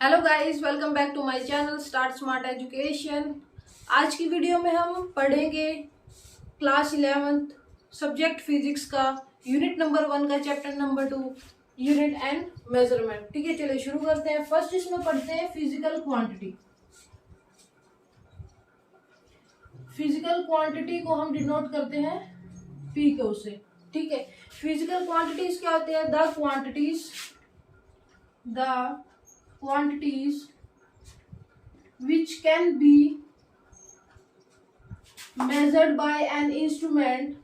Hello guys, welcome back to my channel start smart education. आज की video में हम पढ़ेंगे क्लास 11th सब्जेक्ट फिजिक्स का यूनिट नंबर 1 का chapter number 2 unit and measurement. ठीक है, चलिए शुरू करते हैं। फर्स्ट इसमें पढ़ते हैं फिजिकल क्वांटिटी। फिजिकल क्वांटिटी को हम डिनोट करते हैं पी क्यू से। ठीक है, फिजिकल क्वांटिटीज क्या होते हैं? The quantities which can be measured by an instrument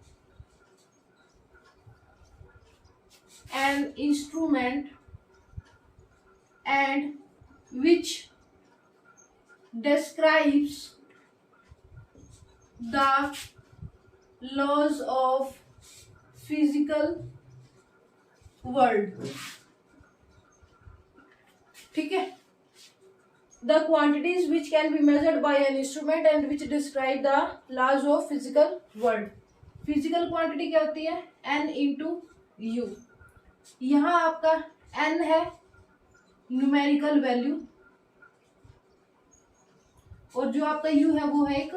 and which describes the laws of physical world। ठीक है, the quantities which can be measured by an instrument and which describe the laws of physical world। Physical quantity क्या होती है? n into you. यहाँ आपका n है numerical value और जो आपका u है वो है एक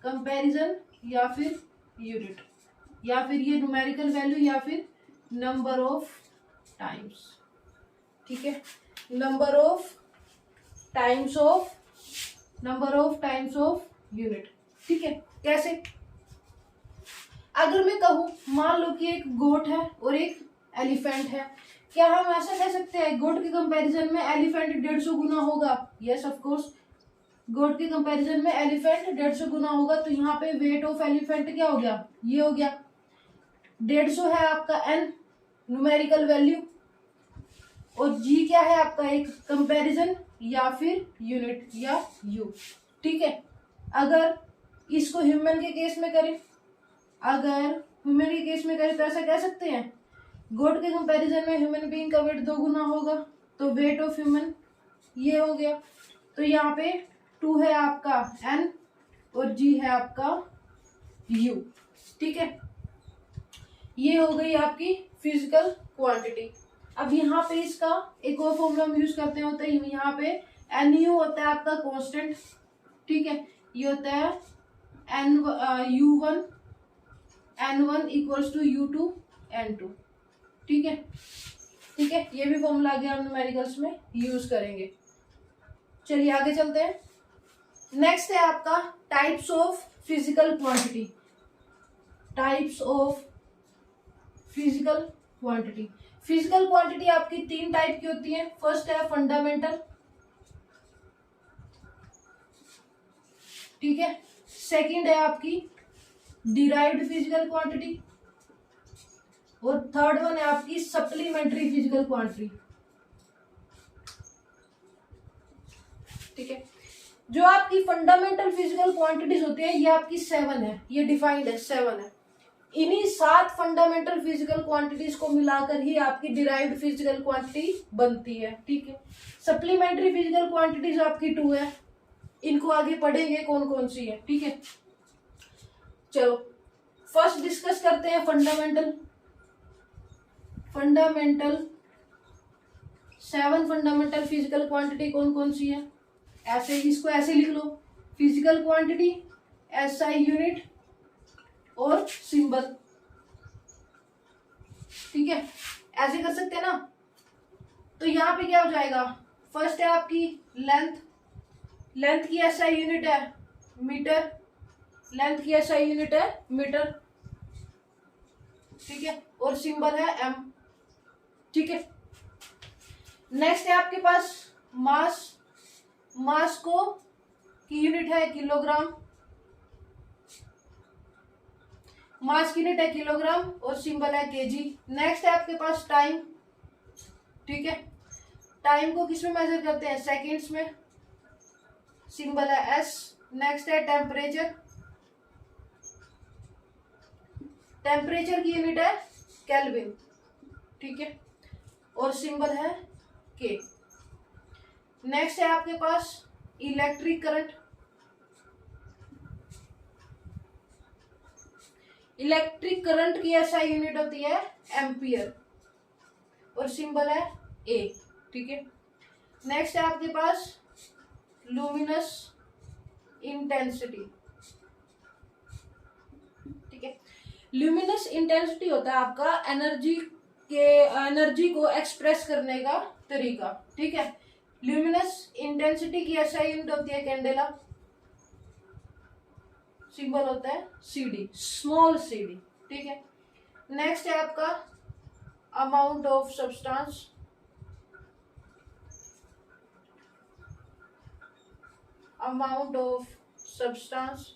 कंपैरिजन या फिर यूनिट, या फिर ये न्यूमेरिकल वैल्यू या फिर नंबर ऑफ टाइम्स। ठीक है, number of times of unit. ठीक है, कैसे? अगर मैं कहूं, मान लो कि एक गोट है और एक एलिफेंट है, क्या हम ऐसा कह सकते हैं गोट के कंपैरिजन में एलिफेंट 150 गुना होगा? यस ऑफ कोर्स, गोट के कंपैरिजन में एलिफेंट 150 गुना होगा। तो यहाँ पे वेट ऑफ एलिफेंट क्या हो गया? ये हो गया 150 है आपका n न्यूमेरिकल वैल्यू, और g क्या है आपका? एक कंपैरिजन या फिर यूनिट या u। ठीक है, अगर इसको ह्यूमन के केस में करें तो ऐसा कह सकते हैं गोट के कंपैरिजन में ह्यूमन बीइंग का वेट 2 गुना होगा, तो वेट ऑफ ह्यूमन ये हो गया। तो यहाँ पे 2 है आपका n और g है आपका u। ठीक है, ये हो गई आपकी फिजिकल क्वांटिटी। अब यहाँ पे इसका एक और फॉर्मूला हम यूज करते हैं, होता है यहाँ पे NU होता है आपका कांस्टेंट। ठीक है, ये होता है N1 equals to U2 N2। ठीक है, ये भी फॉर्मूला आगे हम न्यूमेरिकल्स में यूज करेंगे। चलिए आगे चलते हैं। नेक्स्ट है आपका types of physical quantity. Physical quantity आपकी 3 टाइप की होती है। फर्स्ट है फंडामेंटल, ठीक है। सेकंड है आपकी डिराइव्ड फिजिकल क्वांटिटी, और थर्ड वन है आपकी सप्लीमेंट्री फिजिकल क्वांटिटी। ठीक है, जो आपकी फंडामेंटल फिजिकल क्वांटिटीज होती है ये आपकी 7 है, ये डिफाइंड है 7 है। इन्हीं 7 फंडामेंटल फिजिकल क्वांटिटीज को मिलाकर ही आपकी डिराइव्ड फिजिकल क्वांटिटी बनती है। ठीक है, सप्लीमेंट्री फिजिकल क्वांटिटीज आपकी 2 है, इनको आगे पढ़ेंगे कौन कौन सी है। ठीक है, चलो फर्स्ट डिस्कस करते हैं फंडामेंटल 7 फंडामेंटल फिजिकल क्वांटिटी कौन कौन सी है। ऐसे इसको ऐसे लिख लो, फिजिकल क्वांटिटी SI यूनिट और सिंबल। ठीक है, ऐसे कर सकते हैं ना। तो यहाँ पे क्या हो जाएगा? फर्स्ट है आपकी लेंथ की SI यूनिट है मीटर, मीटर। ठीक है, और सिंबल है m। ठीक है, नेक्स्ट है आपके पास मास को की यूनिट है किलोग्राम, मास की यूनिट है किलोग्राम और सिंबल है केजी। नेक्स्ट है आपके पास टाइम। ठीक है, टाइम को किस में मेजर करते हैं? सेकंड्स में, सिंबल है S। नेक्स्ट है टेम्परेचर की यूनिट है केल्विन। ठीक है, और सिंबल है K। नेक्स्ट है आपके पास इलेक्ट्रिक करंट। इलेक्ट्रिक करंट की SI यूनिट होती है एम्पियर और सिंबल है ए। ठीक है। नेक्स्ट है आपके पास लुमिनस इंटेंसिटी, ठीक है। ल्यूमिनस इंटेंसिटी होता है आपका एनर्जी को एक्सप्रेस करने का तरीका, ठीक है। ल्यूमिनस इंटेंसिटी की एसआई यूनिट होती है कैंडेला, सिंबल होता है सीडी, स्मॉल सीडी, ठीक है। नेक्स्ट है आपका amount of substance, amount of substance,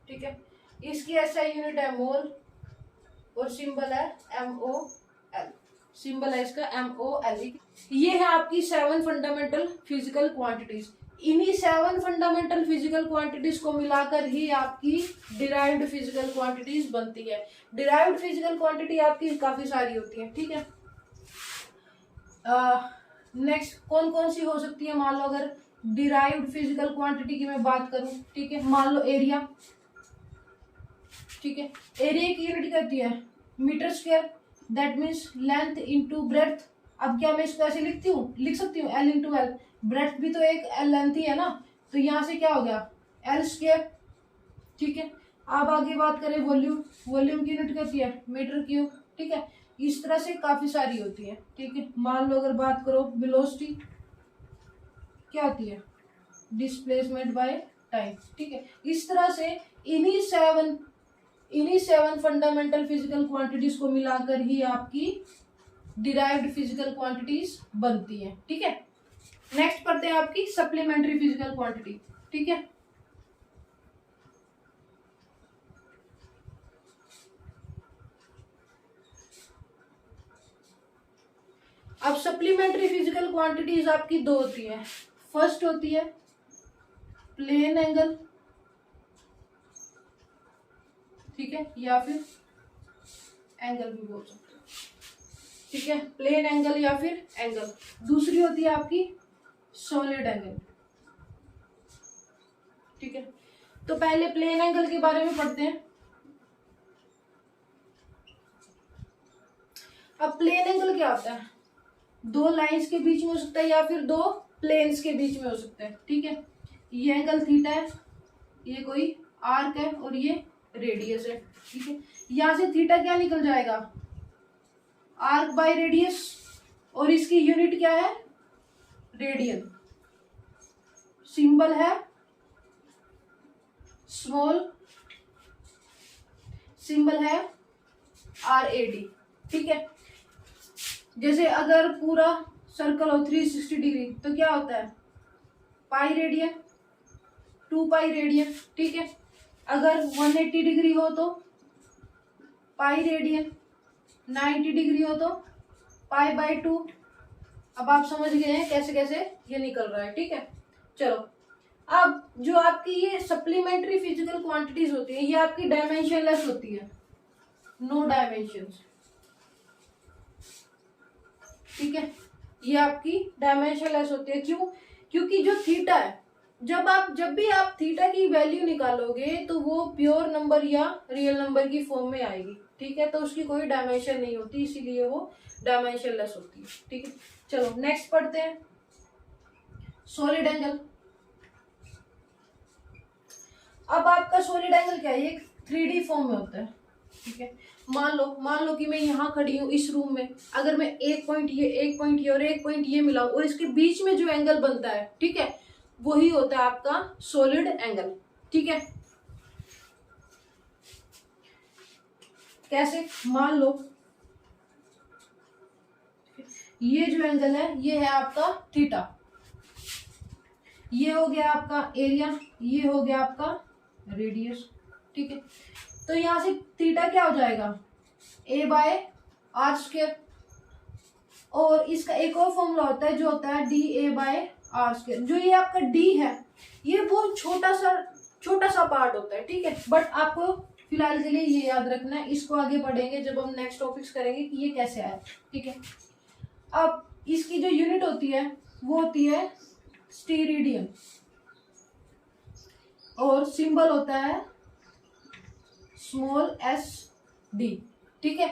ठीक है। इसकी एसआई यूनिट है मोल और सिंबल है MOL, सिंबल है इसका MOL। ये है आपकी 7 फंडामेंटल फिजिकल क्वांटिटीज। इन्हीं 7 फंडामेंटल फिजिकल क्वांटिटीज को मिलाकर ही आपकी डिराइव्ड फिजिकल क्वांटिटीज बनती है। डिराइव्ड फिजिकल क्वांटिटी आपकी काफी सारी होती है, ठीक है। नेक्स्ट कौन कौन सी हो सकती है, मान लो अगर डिराइव्ड फिजिकल क्वांटिटी की मैं बात करूं, ठीक है। मान लो एरिया, ठीक है। एरिया की यूनिट क्या होती है metre square, that means length into breadth. अब क्या मैं इसको ऐसे लिख सकती हूँ L इंटू एल, ब्रेड्थ भी तो एक लेंथ ही है ना, तो यहाँ से क्या हो गया L स्क्वायर, ठीक है। अब आगे बात करें वॉल्यूम, वॉल्यूम की यूनिट क्या होती है मीटर क्यूब, ठीक है। इस तरह से काफी सारी होती है, ठीक है। मान लो अगर बात करो वेलोसिटी क्या होती है डिस्प्लेसमेंट बाय टाइम, ठीक है। इस तरह से इन्हीं सेवन फंडामेंटल फिजिकल क्वांटिटीज को मिलाकर ही आपकी डिराइव्ड फिजिकल क्वांटिटीज बनती है, ठीक है। नेक्स्ट पढ़ते हैं आपकी सप्लीमेंट्री फिजिकल क्वांटिटी, ठीक है। अब सप्लीमेंट्री फिजिकल क्वांटिटीज आपकी दो होती है। फर्स्ट होती है प्लेन एंगल, ठीक है, या फिर एंगल भी बोल सकते हो, ठीक है। प्लेन एंगल या फिर एंगल। दूसरी होती है आपकी सॉलिड एंगल, ठीक है। तो पहले प्लेन एंगल के बारे में पढ़ते हैं। अब प्लेन एंगल क्या होता है, दो लाइंस के बीच में हो सकता है या फिर दो प्लेन्स के बीच में हो सकता है, ठीक है। ये एंगल थीटा है, ये कोई आर्क है और ये रेडियस है, ठीक है। यहां से थीटा क्या निकल जाएगा आर्क बाय रेडियस, और इसकी यूनिट क्या है रेडियन, सिंबल है स्मॉल, सिंबल है RAD, ठीक है। जैसे अगर पूरा सर्कल हो 360 डिग्री तो क्या होता है पाई रेडियन, 2 पाई रेडियन, ठीक है। अगर 180 डिग्री हो तो पाई रेडियन, 90 डिग्री हो तो पाई बाय 2। अब आप समझ गए हैं कैसे कैसे ये निकल रहा है, ठीक है। चलो अब जो आपकी ये सप्लीमेंट्री फिजिकल क्वांटिटीज होती है ये आपकी डायमेंशनलेस होती है, नो डायमेंशंस, ठीक है। ये आपकी डायमेंशनलेस होती है, क्यों, क्योंकि जो थीटा है जब भी आप थीटा की वैल्यू निकालोगे तो वो प्योर नंबर या रियल नंबर की फॉर्म में आएगी, ठीक है। तो उसकी कोई डायमेंशन नहीं होती, इसीलिए वो डायमेंशनलेस होती है, ठीक है। चलो नेक्स्ट पढ़ते हैं सॉलिड एंगल। अब आपका सॉलिड एंगल क्या है, एक 3D फॉर्म में होता है, ठीक है। मान लो कि मैं यहाँ खड़ी हूँ इस रूम में, अगर मैं एक पॉइंट ये और एक पॉइंट ये मिलाऊं और इसके बीच में जो एंगल बनता है, ठीक है, वही होता है आपका सॉलिड एंगल, ठीक है। कैसे, मान लो ये जो एंगल है ये है आपका थीटा, ये हो गया आपका एरिया, ये हो गया आपका रेडियस, ठीक है। तो यहां से थीटा क्या हो जाएगा A/r², और इसका एक और फॉर्मूला होता है जो होता है dA/r²। जो ये आपका d है ये बहुत छोटा सा पार्ट होता है, ठीक है। बट आपको फिलहाल के लिए ये याद रखना है, इसको आगे पढ़ेंगे जब हम नेक्स्ट टॉपिक्स करेंगे कि ये कैसे आया, ठीक है। अब इसकी जो यूनिट होती है वो होती है स्टेरेडियन, और सिंबल होता है स्मॉल SD, ठीक है।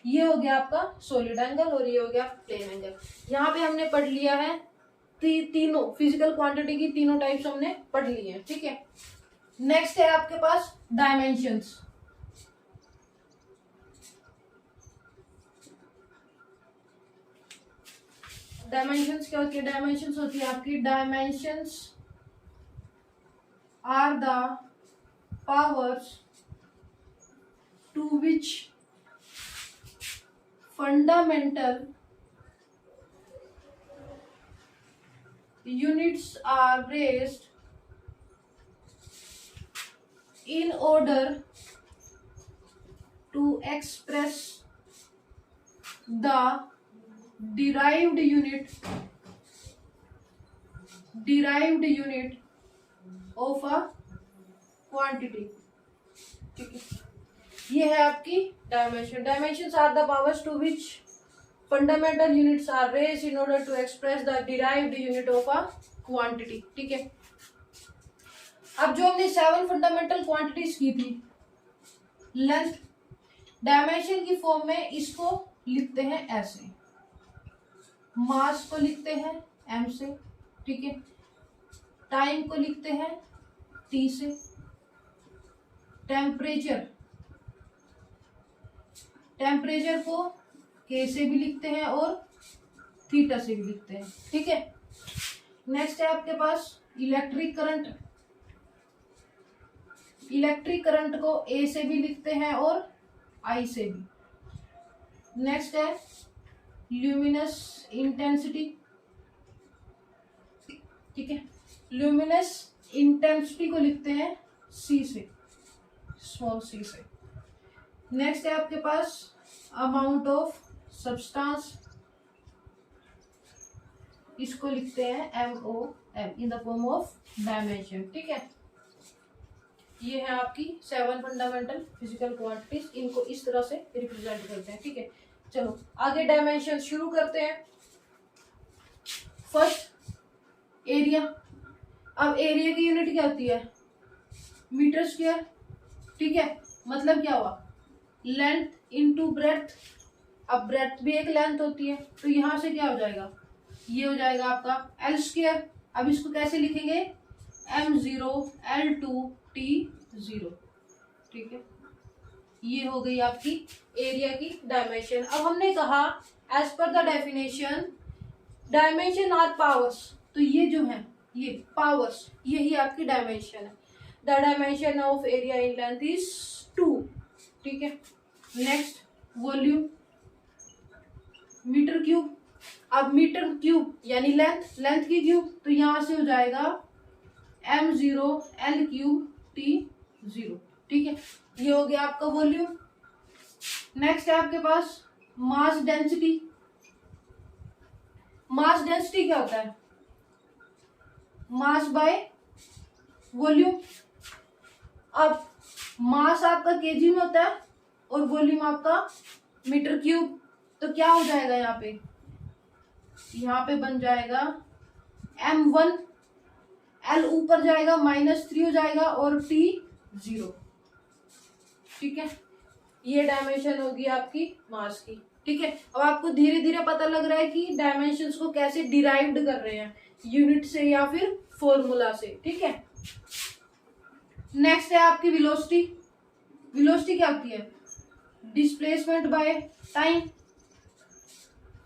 ये हो गया आपका सॉलिड एंगल और ये हो गया प्लेन एंगल। यहाँ पे हमने पढ़ लिया है तीनों फिजिकल क्वांटिटी की तीनों टाइप्स हमने पढ़ ली है, ठीक है। नेक्स्ट है आपके पास डायमेंशंस। डायमेंशंस क्या होती है? डायमेंशंस होती है आपकी, dimensions are the powers to which fundamental units are raised in order to express the derived unit of a quantity, ठीक है। ये है आपकी dimension. Dimensions are the powers to which fundamental units are raised in order to express the derived unit of a quantity, ठीक है। अब जो हमने 7 फंडामेंटल क्वांटिटीज की थी, लेंथ डायमेंशन की फॉर्म में इसको लिखते हैं ऐसे, मास को लिखते हैं m से, ठीक है, टाइम को लिखते हैं t से, टेम्परेचर को k से भी लिखते हैं और थीटा से भी लिखते हैं, ठीक है। नेक्स्ट है आपके पास इलेक्ट्रिक करंट। इलेक्ट्रिक करंट को A से भी लिखते हैं और I से भी। नेक्स्ट है ल्यूमिनस इंटेंसिटी, ठीक है, ल्यूमिनस इंटेंसिटी को लिखते हैं C से, स्मॉल c से। नेक्स्ट है आपके पास अमाउंट ऑफ सब्सटेंस, इसको लिखते हैं MOM in the form of dimension, ठीक है। ये है आपकी 7 फंडामेंटल फिजिकल क्वांटिटीज, इनको इस तरह से रिप्रेजेंट करते हैं, ठीक है। चलो आगे डायमेंशन शुरू करते हैं। First area. अब एरिया की यूनिट क्या होती है? मीटर स्क्वायर, ठीक है। मतलब क्या हुआ? Length into breadth. अब ब्रेड्थ भी एक लेंथ होती है, तो यहां से क्या हो जाएगा? ये हो जाएगा आपका L स्क्वायर। अब इसको कैसे लिखेंगे? M0 L2 T0, ठीक है। ये हो गई आपकी एरिया की डायमेंशन। अब हमने कहा as per the definition dimension are powers, तो ये जो है ये पावर्स, यही आपकी डायमेंशन है। The dimension of area in length is 2, ठीक है। Next volume, metre cube. अब मीटर क्यूब यानी लेंथ की क्यूब, तो यहां से हो जाएगा M0 L3 T0, ठीक है। ये हो गया आपका वॉल्यूम। नेक्स्ट है आपके पास मास डेंसिटी। मास डेंसिटी क्या होता है? Mass by volume. अब मास आपका केजी में होता है और वॉल्यूम आपका मीटर क्यूब, तो क्या हो जाएगा यहाँ पे? यहाँ पे बन जाएगा M1, L ऊपर जाएगा -3 हो जाएगा और T0, ठीक है। ये डायमेंशन होगी आपकी मास की, ठीक है। अब आपको धीरे धीरे पता लग रहा है कि डायमेंशंस को कैसे डिराइव्ड कर रहे हैं, यूनिट से या फिर फॉर्मूला से, ठीक है। नेक्स्ट है आपकी वेलोसिटी। वेलोसिटी क्या होती है? डिस्प्लेसमेंट बाय टाइम,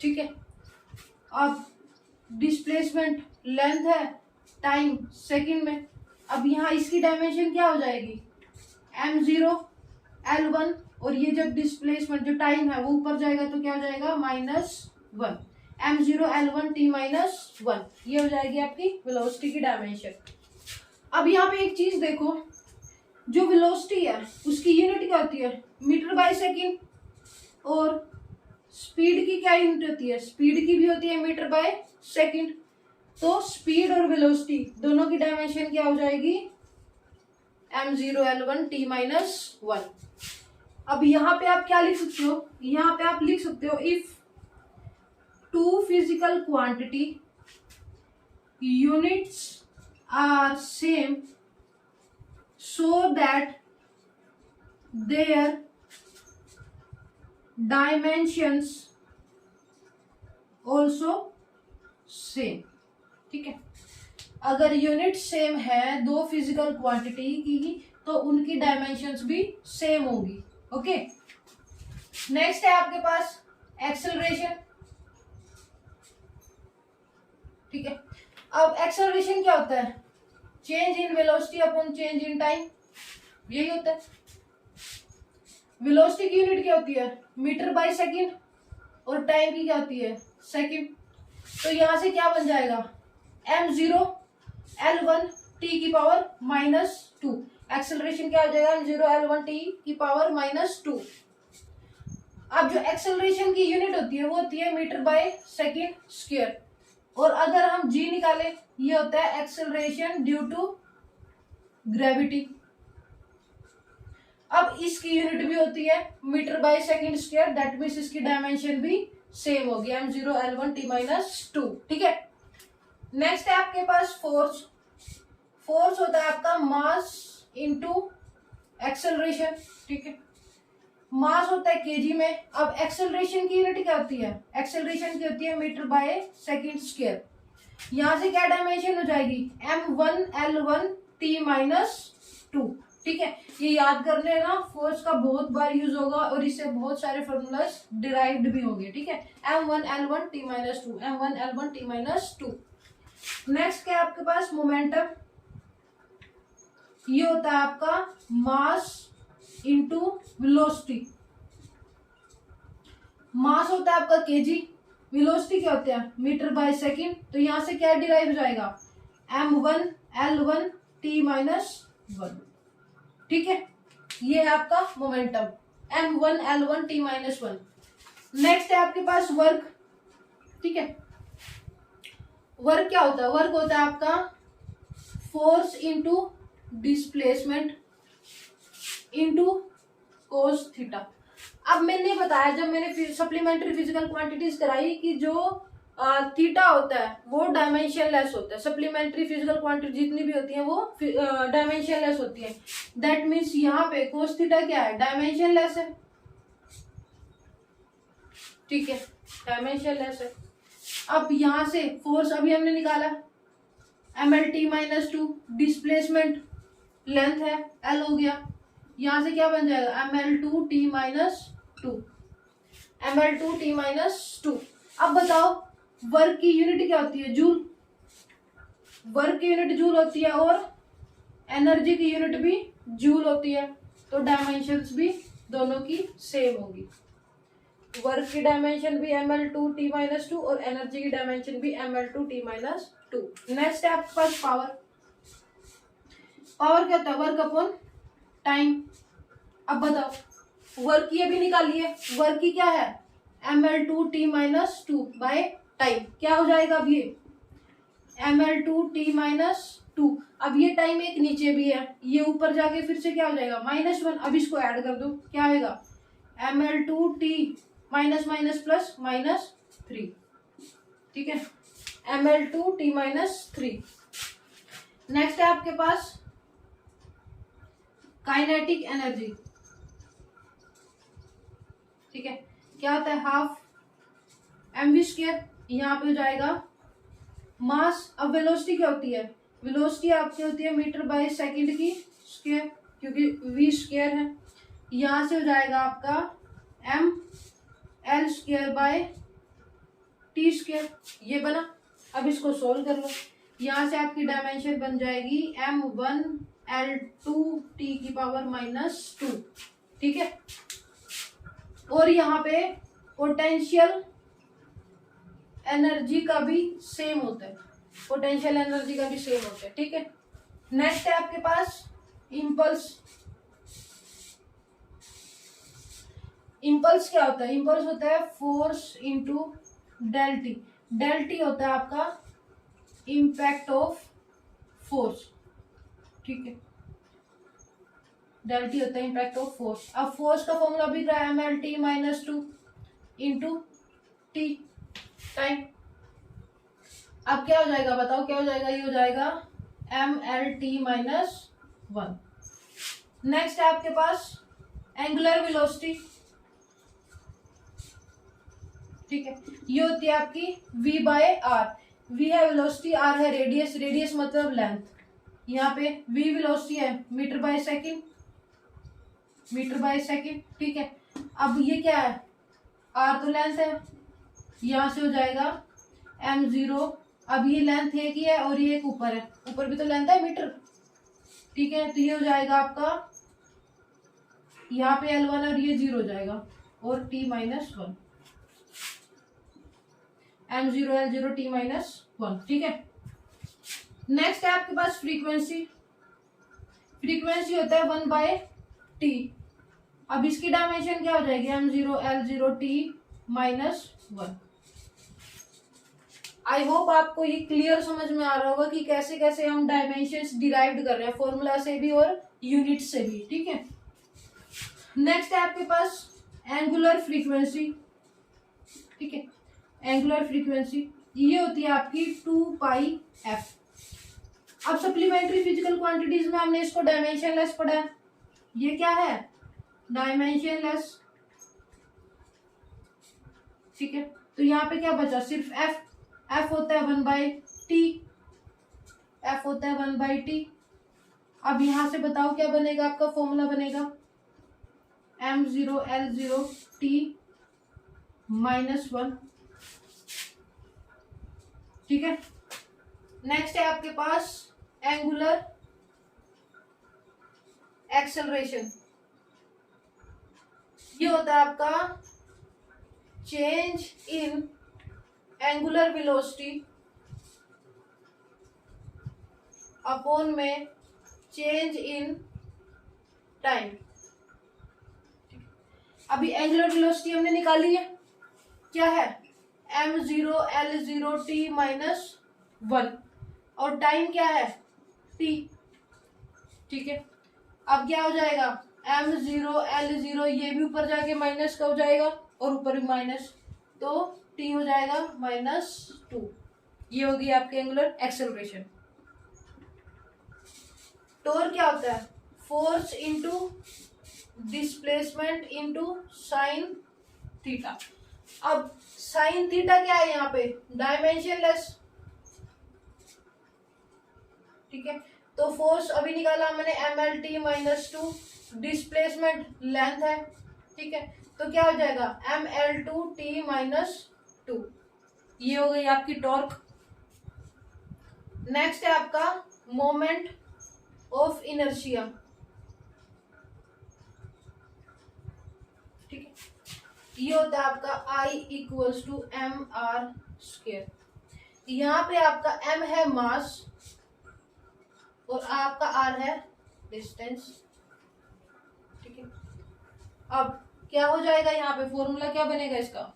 ठीक है। अब डिस्प्लेसमेंट लेंथ है, टाइम सेकंड में। अब यहाँ इसकी डायमेंशन क्या हो जाएगी? M0 L1, और ये जब डिस्प्लेसमेंट जो टाइम है वो ऊपर जाएगा तो क्या हो जाएगा? -1, M0 L1 T-1, ये हो जाएगी आपकी वेलोसिटी की डायमेंशन। अब यहाँ पे एक चीज देखो, जो वेलोसिटी है उसकी यूनिट क्या होती है? Metre by second. और स्पीड की क्या यूनिट होती है? स्पीड की भी होती है मीटर बाय सेकेंड। तो स्पीड और वेलोसिटी दोनों की डायमेंशन क्या हो जाएगी? M0 L1 T-1। अब यहाँ पे आप क्या लिख सकते हो? यहाँ पे आप लिख सकते हो if two physical quantity units are same so that their dimensions also same. ठीक है, अगर यूनिट सेम है दो फिजिकल क्वांटिटी की तो उनकी डायमेंशंस भी सेम होगी। ओके, नेक्स्ट है आपके पास एक्सेलरेशन। ठीक है, अब एक्सेलरेशन क्या होता है? Change in velocity upon change in time, यही होता है। वेलोसिटी की यूनिट क्या होती है? मीटर बाय सेकंड, और टाइम की क्या होती है? सेकंड। तो यहां से क्या बन जाएगा? m0 l1 t की पावर -2। एक्सेलरेशन क्या हो जाएगा? m0 l1 t की पावर -2। अब जो एक्सेलरेशन की यूनिट होती है वो होती है मीटर बाय सेकंड स्क्वायर, और अगर हम g निकाले ये होता है एक्सेलरेशन ड्यू टू ग्रेविटी। अब इसकी यूनिट भी होती है metre by second square, that means इसकी डायमेंशन भी सेम होगी m0 l1 t -2। ठीक है, नेक्स्ट है आपके पास फोर्स। फोर्स होता है आपका मास इनटू एक्सेलरेशन। ठीक है, मास होता है केजी में। अब एक्सेलरेशन की यूनिट क्या होती है? एक्सेलरेशन की होती है मीटर बाय सेकंड स्क्वायर। यहां से क्या डायमेंशन हो जाएगी? m1 l1 t -2। ठीक है, ये याद कर लेना, फोर्स का बहुत बार यूज होगा और इससे बहुत सारे फॉर्मूलाज डिराइव्ड भी होंगे। ठीक है, m1 l1 t -2, m1 l1 t -2। Next क्या है आपके पास? मोमेंटम। ये होता है आपका मास इनटू वेलोसिटी। मास होता है आपका केजी, वेलोसिटी क्या होता है? Metre by second. तो यहां से क्या डिराइव हो जाएगा? m1 l1 t -1। ठीक है, ये है आपका momentum m1 l1 t -1। Next है आपके पास वर्क। ठीक है, वर्क क्या होता है? वर्क होता है आपका force into displacement into cos theta. अब मैंने बताया जब मैंने सप्लीमेंट्री फिजिकल क्वांटिटीज कराई कि जो थीटा होता है वो डायमेंशन लेस होता है। सप्लीमेंट्री फिजिकल क्वांटिटी जितनी भी होती है वो डायमेंशन लेस होती है। दैट मीन्स यहाँ पे कोस थीटा क्या है? डायमेंशन लेस है। ठीक है, डायमेंशन लेस है। अब यहां से फोर्स अभी हमने निकाला mlt -2, डिस्प्लेसमेंट लेंथ है l हो गया। यहां से क्या बन जाएगा? ml2t -2, ml2t -2। अब बताओ वर्क की यूनिट क्या होती है? जूल। वर्क की यूनिट जूल होती है और एनर्जी की यूनिट भी जूल होती है, तो डायमेंशंस भी दोनों की सेम होगी। वर्क की डायमेंशन भी ml2t -2 और एनर्जी की डायमेंशन भी ml2t -2। नेक्स्ट है आपके पास पावर। पावर क्या होता है? Work upon time. अब बताओ वर्क की अभी निकालिए, वर्क की क्या है? ml2t -2 by time. क्या हो जाएगा? अब ये ml2t -2। अब ये टाइम एक नीचे भी है, ये ऊपर जाके फिर से क्या हो जाएगा? -1। अब इसको ऐड कर दो, क्या आएगा? ml2t plus -3। ठीक है, ml2t -3। नेक्स्ट है आपके पास काइनेटिक एनर्जी। ठीक है, क्या होता है? Half mv²। यहाँ पे हो जाएगा मास। अब वेलोसिटी क्या होती है? वेलोसिटी आपकी होती है मीटर बाय सेकंड की स्क्वायर, क्योंकि v² है। यहां से हो जाएगा आपका ml² बाय t²। ये बना। अब इसको सोल्व कर लो, यहां से आपकी डायमेंशन बन जाएगी m1 l2 t की पावर -2। ठीक है, और यहाँ पे पोटेंशियल एनर्जी का भी सेम होता है, पोटेंशियल एनर्जी का भी सेम होता है। ठीक है, नेक्स्ट है आपके पास इम्पल्स। इम्पल्स क्या होता है? इम्पल्स होता है force into del t. Del t होता है आपका इम्पैक्ट ऑफ फोर्स। ठीक है, डेल टी होता है इम्पैक्ट ऑफ फोर्स। अब फोर्स का फॉर्मूला भी क्या है? mlt -2 into T time. अब क्या हो जाएगा? बताओ क्या हो जाएगा? ये हो जाएगा mlt -1। नेक्स्ट है आपके पास एंगुलर वेलोसिटी। ठीक है। ये होती है आपकी v बाय आर। v है वेलोसिटी, r है रेडियस, रेडियस मतलब लेंथ। यहाँ पे v वेलोसिटी है metre by second, metre by second, ठीक है। अब ये क्या है, r तो लेंथ है, यहाँ से हो जाएगा m0। अब ये लेंथ एक ही है और ये एक ऊपर है, ऊपर भी तो लेंथ है मीटर, ठीक है। तो ये हो जाएगा आपका यहाँ पे L1 और ये 0 हो जाएगा और t-1, m0 L0 t-1, ठीक है। नेक्स्ट है आपके पास फ्रीक्वेंसी। फ्रीक्वेंसी होता है 1/t। अब इसकी डायमेंशन क्या हो जाएगी, m0 L0 t-1। I hope आपको ये क्लियर समझ में आ रहा होगा कि कैसे कैसे हम डायमेंशंस डिराइव्ड कर रहे हैं, फॉर्मूला से भी और यूनिट से भी, ठीक है। नेक्स्ट है आपके पास एंगुलर फ्रीक्वेंसी, ठीक है। एंगुलर फ्रीक्वेंसी ये होती है आपकी 2πf। अब सप्लीमेंट्री फिजिकल क्वांटिटीज में हमने इसको डायमेंशनलेस पढ़ा है। ये क्या है, डायमेंशनलेस, ठीक है। तो यहाँ पे क्या बचा, सिर्फ f। f होता है 1/t, f होता है 1/t। अब यहां से बताओ क्या बनेगा, आपका फॉर्मूला बनेगा m0 L0 t-1, ठीक है। नेक्स्ट है आपके पास एंगुलर एक्सेलरेशन। ये होता है आपका change in angular velocity upon में चेंज इन टाइम। अभी एंगुलर वेलोसिटी हमने निकाली है, क्या है, m0 L0 t-1 और टाइम क्या है, t, ठीक है। अब क्या हो जाएगा, m0 L0 ये भी ऊपर जाके माइनस का हो जाएगा और ऊपर भी माइनस, तो t हो जाएगा -2। ये होगी आपकी एंगुलर एक्सेलरेशन। टॉर्क क्या होता है, force into displacement into sine theta. अब साइन थीटा क्या है यहाँ पे, डायमेंशनलेस, ठीक है। तो फोर्स अभी निकाला मैंने mlt-2, डिस्प्लेसमेंट लेंथ है, ठीक है। तो क्या हो जाएगा ml2 t-2। ये हो गई आपकी टॉर्क। नेक्स्ट है आपका मोमेंट ऑफ इनर्शिया, ठीक है। ये होता है आपका I = mr²। यहाँ पे आपका m है मास और आपका r है डिस्टेंस, ठीक है। अब क्या हो जाएगा, यहाँ पे फॉर्मूला क्या बनेगा इसका,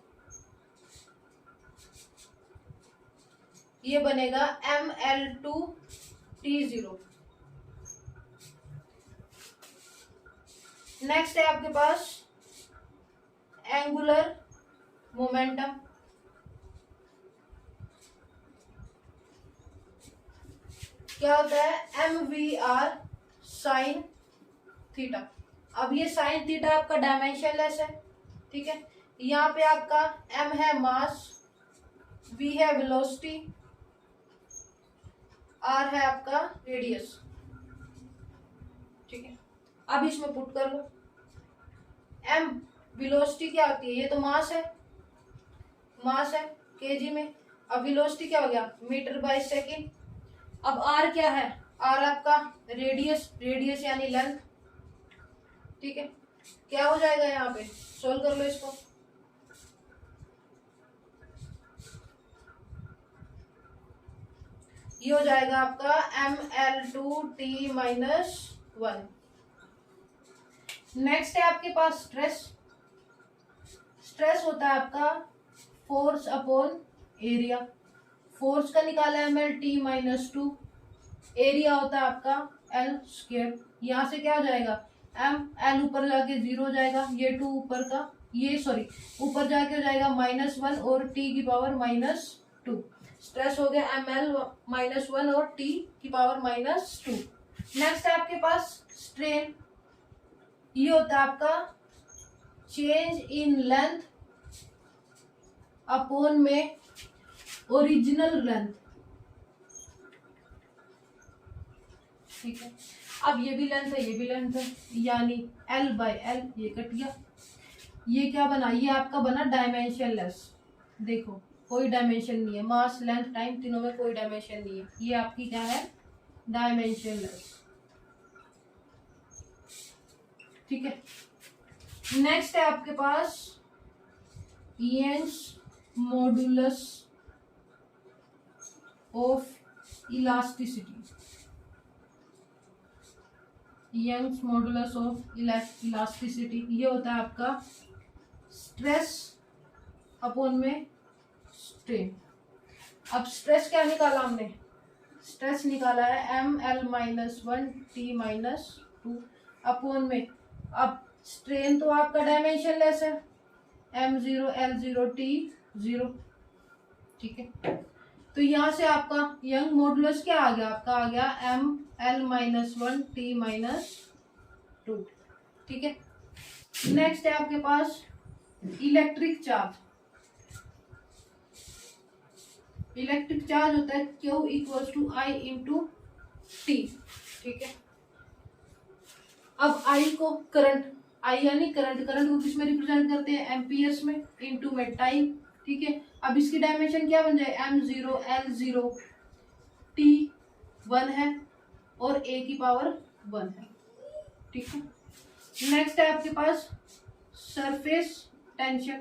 ये बनेगा ml2 t0। नेक्स्ट है आपके पास एंगुलर मोमेंटम। क्या होता है, mvr साइन थीटा। अब ये साइन थीटा आपका डायमेंशनलेस है, ठीक है। यहाँ पे आपका m है मास, v है वेलोसिटी, r है आपका रेडियस, ठीक है। अब इसमें पुट कर लो, m वेलोसिटी क्या होती है, ये तो मास है, मास है केजी में। अब वेलोसिटी क्या हो गया, मीटर बाय सेकेंड। अब r क्या है, r आपका रेडियस, रेडियस यानी लेंथ, ठीक है। क्या हो जाएगा, यहाँ पे सोल्व कर लो इसको। ये हो जाएगा आपका ml2 t-1। नेक्स्ट है आपके पास स्ट्रेस। स्ट्रेस होता है आपका फोर्स अपॉन एरिया। फोर्स का निकाला है ml t-2, एरिया होता है आपका L²। यहाँ से क्या हो जाएगा, l ऊपर जाके 0 हो जाएगा, ये 2 ऊपर का, ये सॉरी ऊपर जाके हो जाएगा -1 और t⁻²। स्ट्रेस हो गया ml-1 और t⁻²। नेक्स्ट है आपके पास स्ट्रेन। ये होता है आपका चेंज इन लेंथ अपॉन में ओरिजिनल लेंथ, ठीक है। अब ये भी लेंथ है, ये भी लेंथ है, यानी L बाय L, ये कट गया। ये क्या बना, ये आपका बना डायमेंशनलेस। देखो कोई डायमेंशन नहीं है, मास लेंथ टाइम तीनों में कोई डायमेंशन नहीं है, ये आपकी क्या है, डायमेंशनलेस, ठीक है। नेक्स्ट है आपके पास young's modulus of elasticity. Young's modulus of elasticity, ये होता है आपका स्ट्रेस अपॉन में स्ट्रेन। अब स्ट्रेस क्या निकाला हमने, स्ट्रेस निकाला है ml-1t-2 अपॉन में, अब स्ट्रेन तो आपका डायमेंशनलेस है, m0l0t0, ठीक है। तो यहाँ से आपका यंग मॉडुलस क्या आ गया, आपका आ गया ml-1t-2, ठीक है। नेक्स्ट है आपके पास इलेक्ट्रिक चार्ज। इलेक्ट्रिक चार्ज होता है Q equals to I into t, ठीक है। अब I को करंट, I यानी करंट, करंट को किस में रिप्रेजेंट करते हैं, एम्पियर्स में, इंटू में टाइम, ठीक है। अब इसकी डायमेंशन क्या बन जाए, m0l0t1 है और a की पावर 1 है, ठीक है। नेक्स्ट है आपके पास सरफेस टेंशन,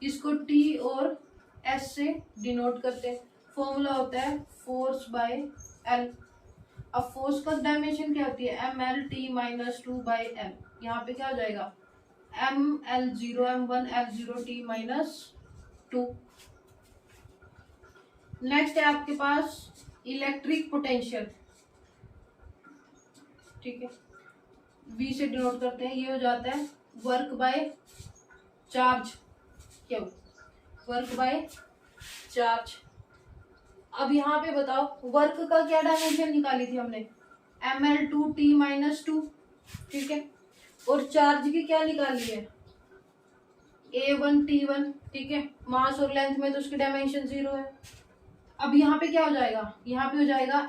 इसको T और S से डिनोट करते हैं, फॉर्मूला होता है फोर्स बाय L। अब फोर्स का डायमेंशन क्या होती है, ml-t-2/L, यहाँ पे क्या हो जाएगा ml0 m1l0t-2। नेक्स्ट है आपके पास इलेक्ट्रिक पोटेंशियल, ठीक है, V से डिनोट करते हैं, ये हो जाता है वर्क बाय चार्ज, क्या वर्क बाय चार्ज। अब यहाँ पे बताओ वर्क का क्या डायमेंशन निकाली थी हमने, ml2t-2, ठीक है, और चार्ज की क्या निकाली है, a1t1, ठीक है। मास और लेंथ में तो उसकी डायमेंशन 0 है। अब यहाँ पे क्या हो जाएगा, यहाँ पे हो जाएगा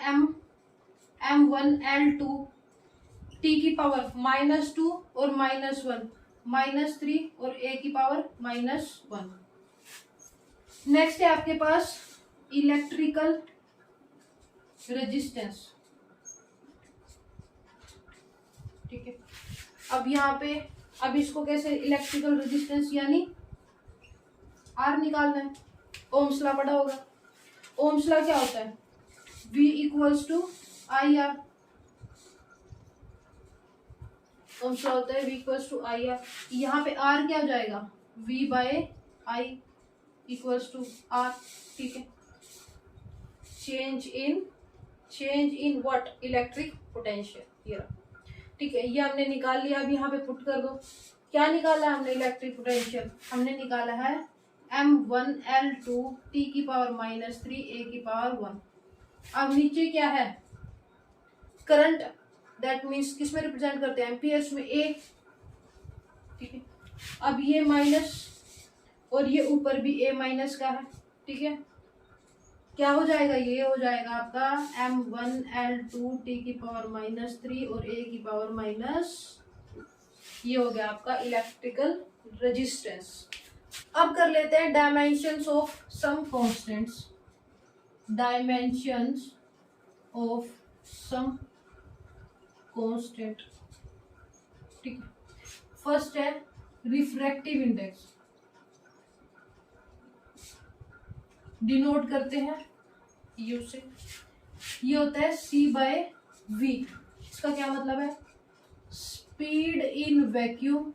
m1l2 t की पावर -2 और -1, -3 और a की पावर -1। नेक्स्ट है आपके पास इलेक्ट्रिकल रेजिस्टेंस, ठीक है। अब यहाँ पे, अब इसको कैसे, इलेक्ट्रिकल रेजिस्टेंस यानी R निकालना है, ओम्स लॉ पढ़ा होगा। ओम्स लॉ क्या होता है, V equals to IR, Ohm's law होता है V इक्वल्स टू IR। यहाँ पे R क्या हो जाएगा, V by I equals to R, ठीक है। Change in what, electric potential, ये, ठीक है। ये हमने निकाल लिया, अब यहाँ पे पुट कर दो, क्या निकाला हमने इलेक्ट्रिक पोटेंशियल, हमने निकाला है m1l2 t की पावर -3 a की पावर 1। अब नीचे क्या है, करंट, दैट मीन्स किस में रिप्रेजेंट करते हैं, एम्पियर्स में, a, ठीक है। अब ये माइनस और ये ऊपर भी a माइनस का है, ठीक है। क्या हो जाएगा, ये हो जाएगा आपका m1l2 t की पावर -3 और a की पावर ये हो गया आपका इलेक्ट्रिकल रेजिस्टेंस। अब कर लेते हैं dimensions of some constants, dimensions of some constant, ठीक है। फर्स्ट है रिफ्रैक्टिव इंडेक्स, डिनोट करते हैं U से, ये होता है C/V। इसका क्या मतलब है, speed in vacuum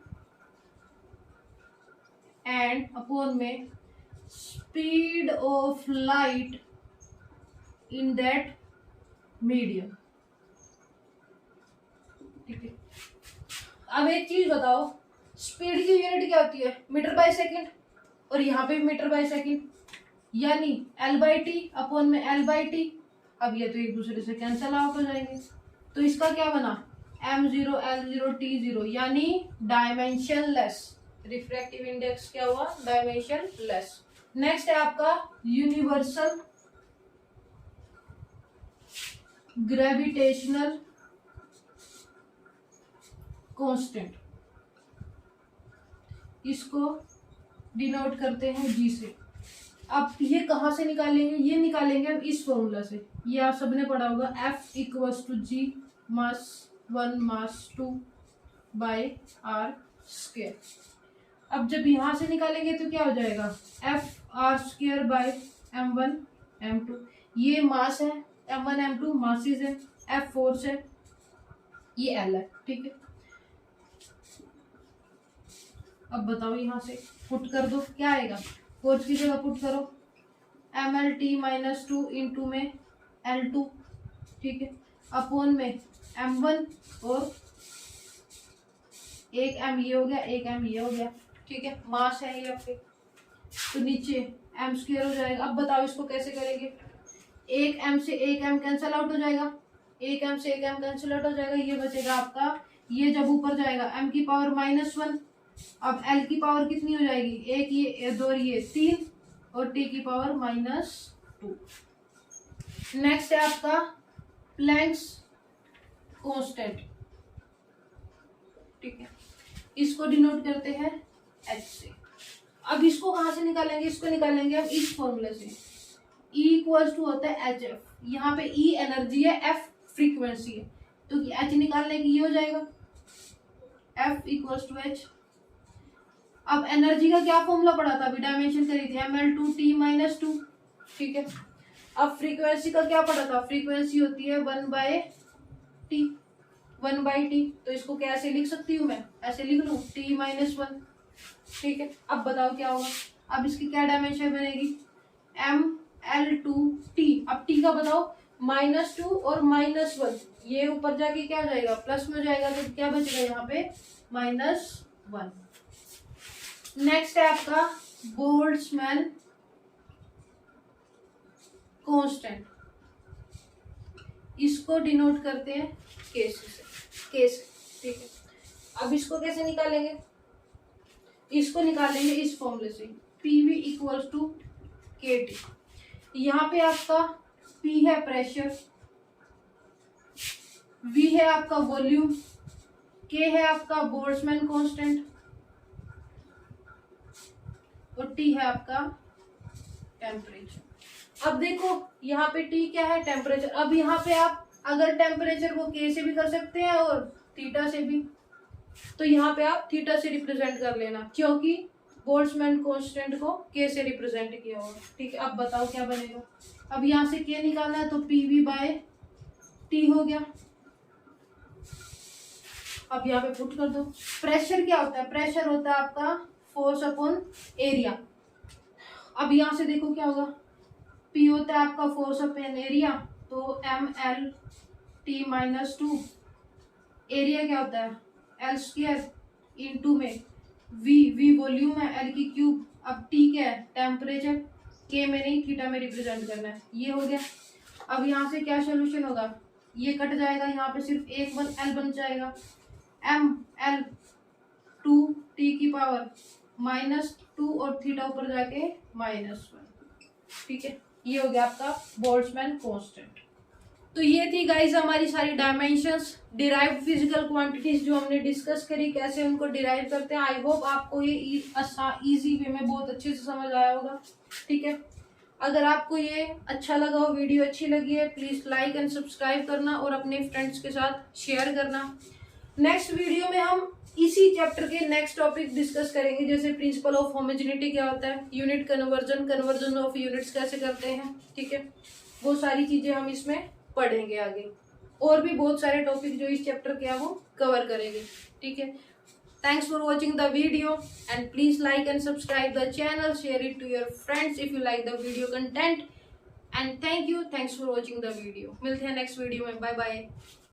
and upon में speed of light in that medium, ठीक है। अब एक चीज बताओ, स्पीड की यूनिट क्या होती है, मीटर बाय सेकंड, और यहाँ पे मीटर बाय सेकंड, यानी L/T अपॉन में L/T। अब ये तो एक दूसरे से कैंसल आउट हो जाएंगे, तो इसका क्या बना m0l0t0, यानी डायमेंशनलेस, रिफ्रैक्टिव इंडेक्स क्या हुआ, डायमेंशन लेस। नेक्स्ट है आपका यूनिवर्सल ग्रेविटेशनल कांस्टेंट, इसको डिनोट करते हैं जी से। अब ये कहाँ से निकालेंगे, ये निकालेंगे हम इस फॉर्मूला से, ये आप सबने पढ़ा होगा, F equals to G mass 1 mass 2 by r square. अब जब यहाँ से निकालेंगे तो क्या हो जाएगा, F are square by M1 M2, ये मास है, M1 M2 मासेस है, F फोर्स है, ये L है, ठीक है। अब बताओ यहाँ से पुट कर दो, क्या आएगा, फोर्स की जगह पुट करो MLT-2 इंटू में L2, ठीक है, अपॉन में M1 और एक M ये हो गया, एक M ये हो गया, ठीक है, मास है ये आपके, तो नीचे M स्क्वायर हो जाएगा। अब बताओ इसको कैसे करेंगे, एक M से एक M कैंसिल आउट हो जाएगा, एक M से एक M कैंसिल आउट हो जाएगा, ये बचेगा आपका, ये जब ऊपर जाएगा M की पावर -1, अब L की पावर कितनी हो जाएगी, एक ये दो ये 3 और T की पावर -2। नेक्स्ट है आपका प्लैंक्स कांस्टेंट, ठीक है, इसको डिनोट करते हैं H से। अब इसको कहाँ से निकालेंगे, इसको निकालेंगे हम इस फॉर्मूले से, E इक्वल्स टू होता है HF, यहाँ पे E एनर्जी है, F फ्रीक्वेंसी है, तो H निकालने की ये हो जाएगा F इक्वल्स टू H। अब एनर्जी का क्या फॉर्मूला पढ़ा था, अभी डायमेंशन करी थी, ML2T-2, ठीक है। अब फ्रीक्वेंसी का क्या पढ़ा था, फ्रीक्वेंसी होती है 1/T, 1/T, तो इसको कैसे लिख सकती हूँ मैं, ऐसे लिख लूँ T-1, ठीक है। अब बताओ क्या होगा, अब इसकी क्या डायमेंशन बनेगी, ML2T, अब T का बताओ -2 और -1, ये ऊपर जाके क्या हो जाएगा, प्लस में हो जाएगा, तो क्या बचेगा यहाँ पे -1। नेक्स्ट है आपका बोल्ट्जमैन कांस्टेंट, इसको डिनोट करते हैं के से, ठीक है। अब इसको कैसे निकालेंगे, इसको निकालेंगे इस फॉर्मूले से, PV इक्वल्स टू KT। यहाँ पे आपका P है प्रेशर, V है आपका वॉल्यूम, K है आपका बोल्ट्जमैन कांस्टेंट और T है आपका टेम्परेचर। अब देखो यहाँ पे T क्या है, टेम्परेचर। अब यहाँ पे आप अगर टेम्परेचर को K से भी कर सकते हैं और थीटा से भी, तो यहाँ पे आप थीटा से रिप्रेजेंट कर लेना, क्योंकि बोल्ट्जमैन कांस्टेंट को K से रिप्रेजेंट किया होगा, ठीक है। अब बताओ क्या बनेगा, अब यहाँ से K निकालना है तो PV/T हो गया। अब यहाँ पे पुट कर दो। प्रेशर क्या होता है, प्रेशर होता है आपका फोर्स अपॉन एरिया। अब यहाँ से देखो क्या होगा, P होता है आपका फोर्स अपॉन एरिया, तो MLT-2, एरिया क्या होता है L स्क्वायर इंटू में V वॉल्यूम है, L की क्यूब। अब T क्या है, टेम्परेचर, K में नहीं थीटा में रिप्रेजेंट करना है, ये हो गया। अब यहाँ से क्या सोल्यूशन होगा, ये कट जाएगा, यहाँ पे सिर्फ एक L बन जाएगा, ML2T की पावर -2 और थीटा ऊपर जाके -1, ठीक है। ये हो गया आपका बोल्ट्जमैन कांस्टेंट। तो ये थी गाइज हमारी सारी डायमेंशंस, डिराइव्ड फिजिकल क्वांटिटीज जो हमने डिस्कस करी, कैसे उनको डिराइव करते हैं। आई होप आपको ये इजी वे में बहुत अच्छे से समझ आया होगा, ठीक है। अगर आपको ये अच्छा लगा हो, वीडियो अच्छी लगी है, प्लीज लाइक एंड सब्सक्राइब करना और अपने फ्रेंड्स के साथ शेयर करना। नेक्स्ट वीडियो में हम इसी चैप्टर के नेक्स्ट टॉपिक डिस्कस करेंगे, जैसे प्रिंसिपल ऑफ होमोजेनिटी क्या होता है, यूनिट कन्वर्जन ऑफ यूनिट्स कैसे करते हैं, ठीक है। वो सारी चीजें हम इसमें पढ़ेंगे आगे, और भी बहुत सारे टॉपिक जो इस चैप्टर के हैं वो कवर करेंगे, ठीक है। Thanks for watching the video and please like and subscribe the channel, share it to your friends if you like the video content and thanks for watching the video। मिलते हैं next video में, bye bye.